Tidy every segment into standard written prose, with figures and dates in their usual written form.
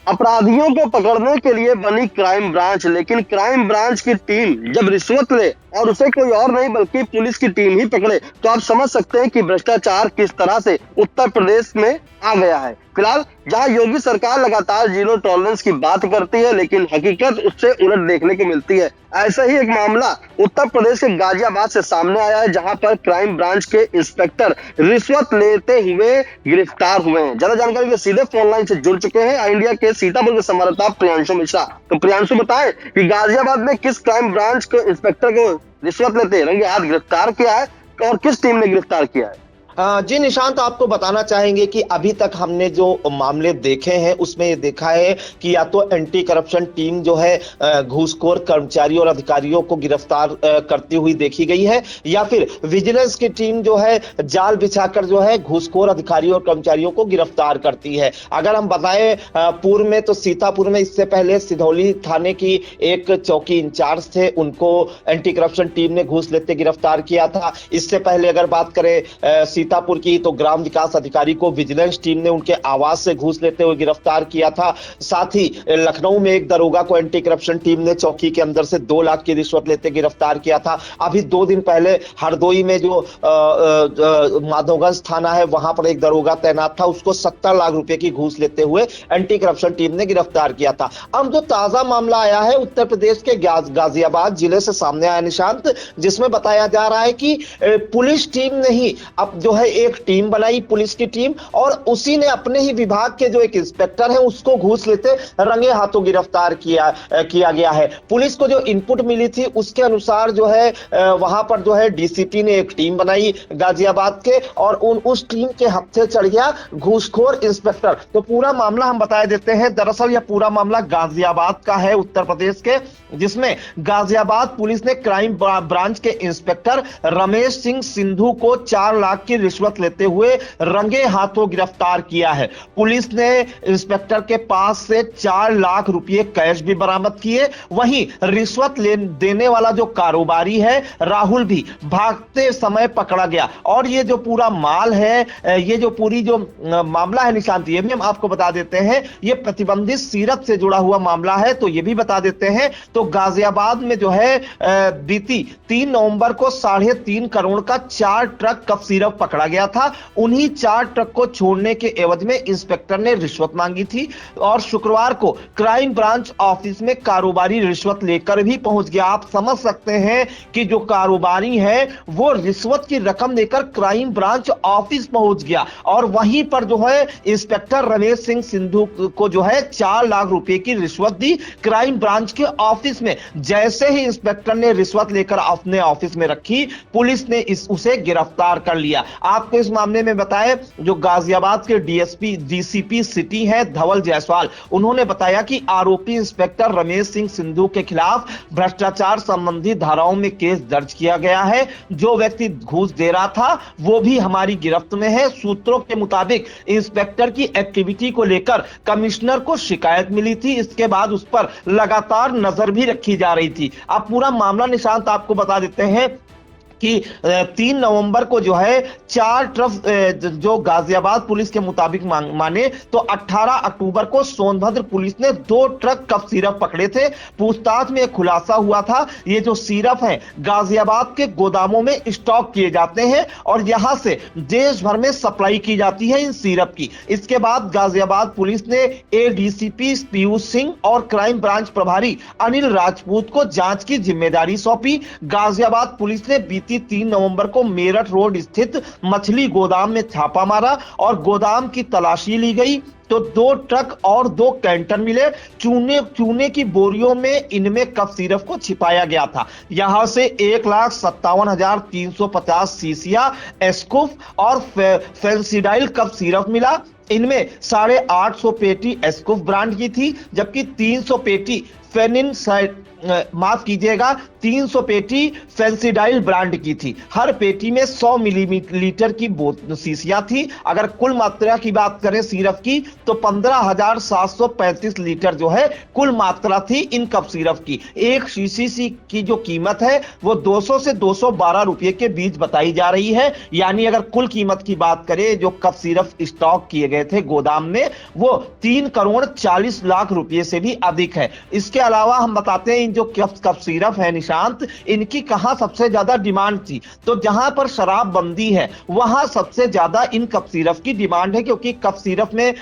अपराधियों को पकड़ने के लिए बनी क्राइम ब्रांच, लेकिन क्राइम ब्रांच की टीम जब रिश्वत ले और उसे कोई और नहीं बल्कि पुलिस की टीम ही पकड़े, तो आप समझ सकते हैं कि भ्रष्टाचार किस तरह से उत्तर प्रदेश में आ गया है। फिलहाल जहां योगी सरकार लगातार जीरो टॉलरेंस की बात करती है, लेकिन हकीकत उससे उलट देखने को मिलती है। ऐसा ही एक मामला उत्तर प्रदेश के गाजियाबाद से सामने आया है, जहां पर क्राइम ब्रांच के इंस्पेक्टर रिश्वत लेते हुए गिरफ्तार हुए हैं। ज्यादा जानकारी के सीधे फोन लाइन से जुड़ चुके हैं इंडिया के सीतापुर के संवाददाता प्रियांशु मिश्रा। तो प्रियांशु, बताएं कि गाजियाबाद में किस क्राइम ब्रांच के इंस्पेक्टर को रिश्वत लेते रंगे हाथ गिरफ्तार किया है और किस टीम ने गिरफ्तार किया है? जी निशांत, आपको बताना चाहेंगे कि अभी तक हमने जो मामले देखे हैं उसमें ये देखा है कि या तो एंटी करप्शन टीम जो है घूसखोर कर्मचारियों और अधिकारियों को गिरफ्तार करती हुई देखी गई है, या फिर विजिलेंस की टीम जो है जाल बिछाकर जो है घूसखोर अधिकारियों और कर्मचारियों को गिरफ्तार करती है। अगर हम बताएं पूर्व में तो सीतापुर में इससे पहले सिधौली थाने की एक चौकी इंचार्ज थे, उनको एंटी करप्शन टीम ने घूस लेते गिरफ्तार किया था। इससे पहले अगर बात करें सीतापुर की, तो ग्राम विकास अधिकारी को विजिलेंस टीम ने उनके आवास से घूस लेते हुए गिरफ्तार किया था। साथ ही लखनऊ में एक दरोगा को एंटी करप्शन टीम ने चौकी के अंदर से 2 लाख की रिश्वत लेते गिरफ्तार किया था। अभी 2 दिन पहले हरदोई में जो माधोगंज थाना है वहां पर एक दरोगा तैनात था, उसको 70 लाख रुपए की घूस लेते हुए एंटी करप्शन टीम ने गिरफ्तार किया था। अब जो ताजा मामला आया है उत्तर प्रदेश के गाजियाबाद जिले से सामने आया निशांत, जिसमें बताया जा रहा है कि पुलिस टीम ने ही अब जो है एक टीम बनाई, पुलिस की टीम, और उसी ने अपने ही विभाग के जो एक इंस्पेक्टर है उसको घूस लेते रंगे हाथों गिरफ्तार किया गया है। पुलिस को जो इनपुट मिली थी उसके अनुसार जो है वहां पर जो है डीसीपी ने एक टीम बनाई गाजियाबाद के, और उस टीम के हत्थे चढ़ गया घूसखोर इंस्पेक्टर। तो पूरा मामला हम बता देते हैं। दरअसल यह पूरा मामला गाजियाबाद का है, उत्तर प्रदेश के, जिसमें गाजियाबाद पुलिस ने क्राइम ब्रांच के इंस्पेक्टर रमेश सिंह सिंधु को 4 लाख की रिश्वत लेते हुए रंगे हाथों गिरफ्तार किया है। पुलिस ने इंस्पेक्टर के पास से 4 लाख रुपए कैश भी बरामद किए। वहीं रिश्वत देने वाला जो कारोबारी है राहुल भी भागते समय पकड़ा गया। और ये जो पूरा माल है, ये जो पूरी जो मामला है निशांत, ये भी हम आपको बता देते हैं, ये प्रतिबंधित सीरप से जुड़ा हुआ मामला है, तो ये भी बता देते हैं। तो गाजियाबाद में जो है बीती 3 नवंबर को 3.5 करोड़ का 4 ट्रक कफ सिरप पकड़ा गया था। उन्हीं 4 ट्रक को छोड़ने के एवज में इंस्पेक्टर ने रिश्वत मांगी थी, और शुक्रवार को क्राइम ब्रांच ऑफिस में कारोबारी रिश्वत लेकर भी पहुंच गया। आप समझ सकते हैं कि जो कारोबारी है वो रिश्वत की रकम लेकर क्राइम ब्रांच ऑफिस पहुंच गया, और वहीं पर जो है इंस्पेक्टर रमेश सिंह सिंधु को जो है 4 लाख रुपए की रिश्वत दी क्राइम ब्रांच के ऑफिस में। जैसे ही इंस्पेक्टर ने रिश्वत लेकर अपने ऑफिस में रखी, पुलिस ने उसे गिरफ्तार कर लिया। आपको इस मामले में बताए जो गाजियाबाद के डीसीपी सिटी है धवल जायसवाल, उन्होंने बताया कि आरोपी इंस्पेक्टर रमेश सिंह सिंधु के खिलाफ भ्रष्टाचार संबंधी धाराओं में केस दर्ज किया गया है। जो व्यक्ति घूस दे रहा था वो भी हमारी गिरफ्त में है। सूत्रों के मुताबिक इंस्पेक्टर की एक्टिविटी को लेकर कमिश्नर को शिकायत मिली थी, इसके बाद उस पर लगातार नजर भी रखी जा रही थी। अब पूरा मामला निशांत आपको बता देते हैं कि 3 नवंबर को जो है 4 ट्रक जो गाजियाबाद पुलिस के मुताबिक माने तो 18 अक्टूबर को सोनभद्र पुलिस ने 2 ट्रक कफ सिरप पकड़े थे। पूछताछ में खुलासा हुआ था ये जो सिरप है गाजियाबाद के गोदामों में स्टॉक किए जाते हैं और यहां से देश भर में सप्लाई की जाती है इन सिरप की। इसके बाद गाजियाबाद पुलिस ने एडीसीपी पीयूष सिंह और क्राइम ब्रांच प्रभारी अनिल राजपूत को जांच की जिम्मेदारी सौंपी। गाजियाबाद पुलिस ने 3 नवंबर को मेरठ रोड स्थित मछली गोदाम में छापा मारा और गोदाम की तलाशी ली गई तो 2 ट्रक और 2 कैंटर मिले। चूने की बोरियों में इनमें कफ सिरप को छिपाया गया था। यहां से 1,57,350 शीशियां एस्कुफ और फेंसिडाइल कफ सिरप मिला। इनमें 850 पेटी एस्कुफ ब्रांड की थी, जबकि 300 पेटी माफ कीजिएगा 300 पेटी फेंसिडाइल ब्रांड की थी। हर पेटी में 100 मिलीलीटर की शीशियां थी। अगर कुल मात्रा की बात करें सिरप की तो 15,735 लीटर जो है कुल मात्रा थी इन कफ सिरप की। एक शीशी की जो कीमत है वो 200 से 212 रुपए के बीच बताई जा रही है। यानी अगर कुल कीमत की बात करें जो कफ सिरप स्टॉक किए गए थे गोदाम में, वो 3 करोड़ 40 लाख रुपए से भी अधिक है। इसके अलावा हम बताते हैं इन जो कफ सिरप है निशांत, इनकी कहां सबसे ज्यादा डिमांड थी, तो जहां पर शराब बंदी है वहां सबसे ज्यादा इन कफ सिरप की डिमांड है, क्योंकि कफ सिरप में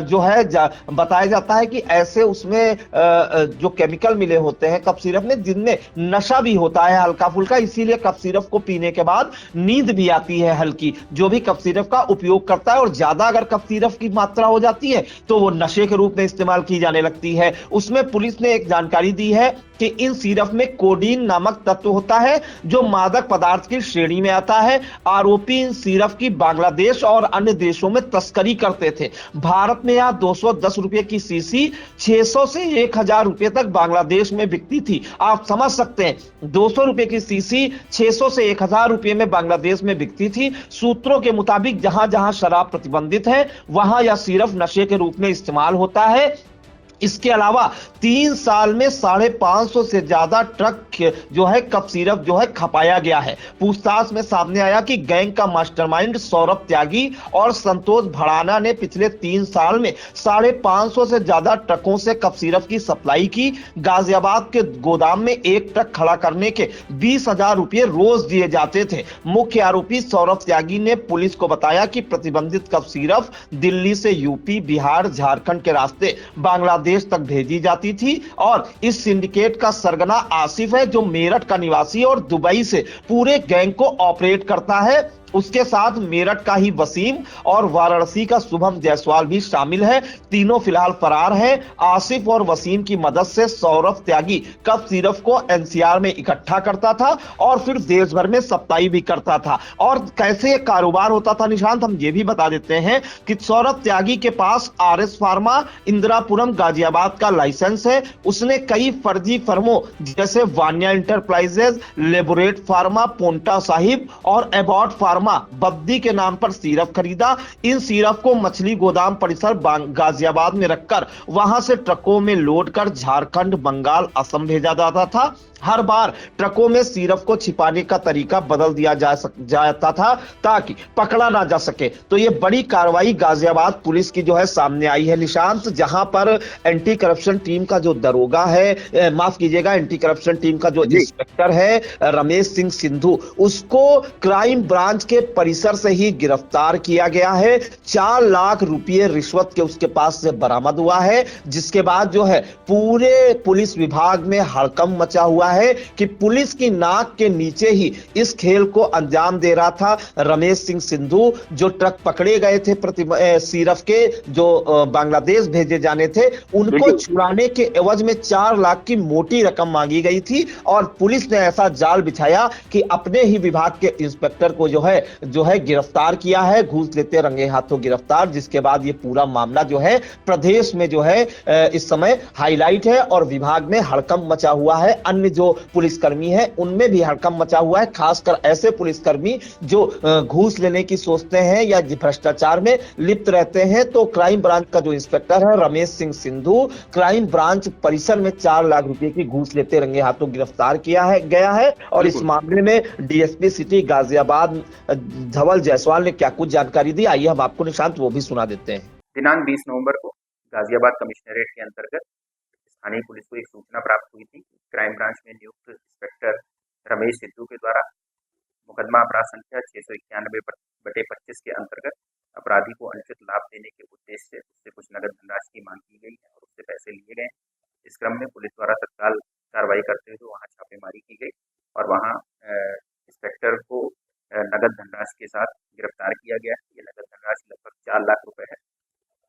जो है बताया जाता है कि ऐसे उसमें जो केमिकल मिले होते हैं कफ सिरप में जिनमें नशा भी होता है हल्का फुल्का, इसीलिए कफ सिरप को पीने के बाद नींद भी आती है हल्की, जो भी कफ सिरप का उपयोग करता है। और ज्यादा अगर कफ सिरप की मात्रा हो जाती है तो वो नशे के रूप में इस्तेमाल की जाने लगती है। उसमें पुलिस ने एक जानकारी दी है कि इन सिरप में कोडीन नामक तत्व होता है जो मादक पदार्थ की श्रेणी में आता है। आरोपी इन सिरप की बांग्लादेश और अन्य देशों में तस्करी करते थे। भारत में यहां 210 रुपए की शीशी 600 से 1000 रुपए तक बांग्लादेश में बिकती थी। आप समझ सकते हैं 200 रुपए की शीशी 600 से 1000 रुपए में बांग्लादेश में बिकती थी। सूत्रों के मुताबिक जहां जहां शराब प्रतिबंधित है वहां यह सिर्फ नशे के रूप में इस्तेमाल होता है। इसके अलावा 3 साल में 550 से ज्यादा ट्रक जो है कफ सिरप जो है खपाया गया है। पूछताछ में सामने आया कि गैंग का मास्टरमाइंड सौरभ त्यागी और संतोष भड़ाना ने पिछले 3 साल में 550 से ज्यादा ट्रकों से कफ सिरप की सप्लाई की। गाजियाबाद के गोदाम में एक ट्रक खड़ा करने के 20,000 रुपए रोज दिए जाते थे। मुख्य आरोपी सौरभ त्यागी ने पुलिस को बताया कि प्रतिबंधित कफ सिरप दिल्ली से यूपी, बिहार, झारखंड के रास्ते बांग्लादेश तक भेजी जाती थी और इस सिंडिकेट का सरगना आसिफ है जो मेरठ का निवासी और दुबई से पूरे गैंग को ऑपरेट करता है। उसके साथ मेरठ का ही वसीम और वाराणसी का शुभम जायसवाल भी शामिल है। तीनों फिलहाल फरार हैं। आसिफ और वसीम की मदद से सौरभ त्यागी कफ सिरप को एनसीआर में इकट्ठा करता था और फिर देश भर में सप्लाई भी करता था। और कैसे कारोबार होता था निशांत, हम ये भी बता देते हैं कि सौरभ त्यागी के पास आरएस फार्मा इंदिरापुरम गाजियाबाद का लाइसेंस है। उसने कई फर्जी फर्मों जैसे Vanya enterprises, Laborate pharma, Paonta Sahib और एबॉट फार्मा बद्दी के नाम पर सिरप खरीदा। इन सिरप को मछली गोदाम परिसर गाजियाबाद में रखकर वहां से ट्रकों में लोड कर झारखंड, बंगाल, असम भेजा जाता था। हर बार ट्रकों में सिरप को छिपाने का तरीका बदल दिया जाता था ताकि पकड़ा ना जा सके। तो ये बड़ी कार्रवाई गाजियाबाद पुलिस की जो है सामने आई है निशांत, जहां पर एंटी करप्शन टीम का जो दरोगा है, माफ कीजिएगा, एंटी करप्शन टीम का जो इंस्पेक्टर है रमेश सिंह सिंधु, उसको क्राइम ब्रांच के परिसर से ही गिरफ्तार किया गया है। 4 लाख रुपए रिश्वत के उसके पास से बरामद हुआ है, जिसके बाद जो है पूरे पुलिस विभाग में हड़कंप मचा हुआ है कि पुलिस की नाक के नीचे ही इस खेल को अंजाम दे रहा था रमेश सिंह सिंधु। जो ट्रक पकड़े गए थे सिरप के जो बांग्लादेश भेजे जाने थे, उनको छुड़ाने के एवज में 4 लाख की मोटी रकम मांगी गई थी और पुलिस ने ऐसा जाल बिछाया कि अपने ही विभाग के इंस्पेक्टर को जो है गिरफ्तार किया है, घूस लेते रंगे हाथों गिरफ्तार। जिसके बाद ये पूरा मामला जो है प्रदेश में जो है इस समय हाईलाइट है और विभाग में हड़कंप मचा हुआ है। अन्य जो पुलिसकर्मी है उनमें भी हड़कंप मचा हुआ है, खासकर ऐसे पुलिसकर्मी जो घूस लेने की सोचते हैं या भ्रष्टाचार में लिप्त रहते हैं। तो क्राइम ब्रांच का जो इंस्पेक्टर है रमेश सिंह सिंधु, क्राइम ब्रांच परिसर में 4 लाख रुपए की घूस लेते रंगे हाथों गिरफ्तार गया है। और इस मामले में डीएसपी सिटी गाजियाबाद धवल जायसवाल ने क्या कुछ जानकारी दी, आइए हम आपको निशांत वो भी सुना देते हैं। दिनांक 20 नवंबर को गाजियाबाद कमिश्नरेट के अंतर्गत स्थानीय पुलिस को एक सूचना प्राप्त हुई थी। क्राइम ब्रांच में नियुक्त इंस्पेक्टर रमेश सिद्धू के द्वारा मुकदमा अपराध संख्या 691/25 के अंतर्गत अपराधी को अनुचित लाभ देने के उद्देश्य से उससे कुछ नगद धनराशि की मांग की गई है और उससे पैसे लिए गए। इस क्रम में पुलिस द्वारा तत्काल कार्रवाई करते हुए वहां छापेमारी की गई और वहां इंस्पेक्टर को नगद धनराशि के साथ गिरफ्तार किया गया। ये नगद धनराशि लगभग 4 लाख रुपए है।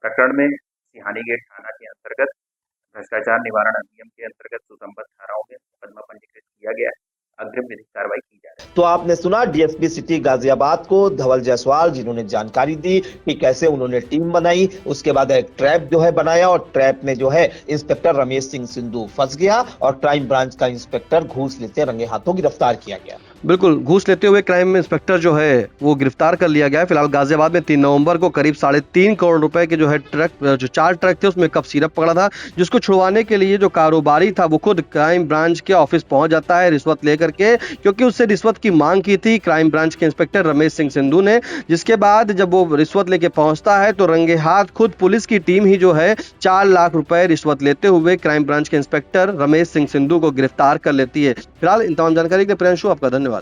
प्रकरण में सिहानी गेट थाना के अंतर्गत भ्रष्टाचार निवारण अधिनियम के अंतर्गत सुसंबद्ध धाराओं में मुकदमा पंजीकृत किया गया। अग्रिम विधिक कार्रवाई की जा रही है। तो आपने सुना डीएसपी सिटी गाजियाबाद को धवल जायसवाल, जिन्होंने जानकारी दी कि कैसे उन्होंने टीम बनाई, उसके बाद एक ट्रैप जो है बनाया और ट्रैप में जो है इंस्पेक्टर रमेश सिंह सिंधु फंस गया और क्राइम ब्रांच का इंस्पेक्टर घूस लेते रंगे हाथों गिरफ्तार किया गया। बिल्कुल, घूस लेते हुए क्राइम इंस्पेक्टर जो है वो गिरफ्तार कर लिया गया है। फिलहाल गाजियाबाद में 3 नवंबर को करीब 3.5 करोड़ रुपए के जो है ट्रक, जो 4 ट्रक थे उसमें कफ सिरप पकड़ा था, जिसको छुड़वाने के लिए जो कारोबारी था वो खुद क्राइम ब्रांच के ऑफिस पहुंच जाता है रिश्वत लेकर के, क्योंकि उससे रिश्वत की मांग की थी क्राइम ब्रांच के इंस्पेक्टर रमेश सिंह सिंधु ने। जिसके बाद जब वो रिश्वत लेके पहुंचता है तो रंगे हाथ खुद पुलिस की टीम ही जो है 4 लाख रुपए रिश्वत लेते हुए क्राइम ब्रांच के इंस्पेक्टर रमेश सिंह सिंधु को गिरफ्तार कर लेती है। फिलहाल इन तमाम जानकारी के लिए प्रियांशु आपका धन्यवाद।